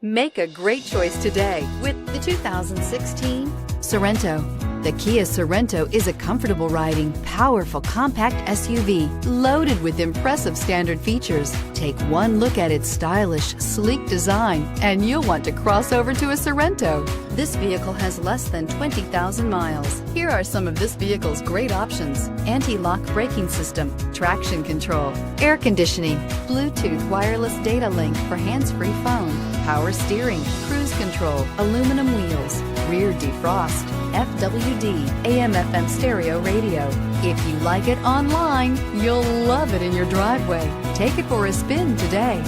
Make a great choice today with the 2016 Sorento. The Kia Sorento is a comfortable riding, powerful compact SUV loaded with impressive standard features. Take one look at its stylish, sleek design and you'll want to cross over to a Sorento. This vehicle has less than 20,000 miles. Here are some of this vehicle's great options: anti-lock braking system, traction control, air conditioning, Bluetooth wireless data link for hands-free phone, power steering, cruise control, aluminum wheels, rear defrost, FWD, AM/FM stereo radio. If you like it online, you'll love it in your driveway. Take it for a spin today.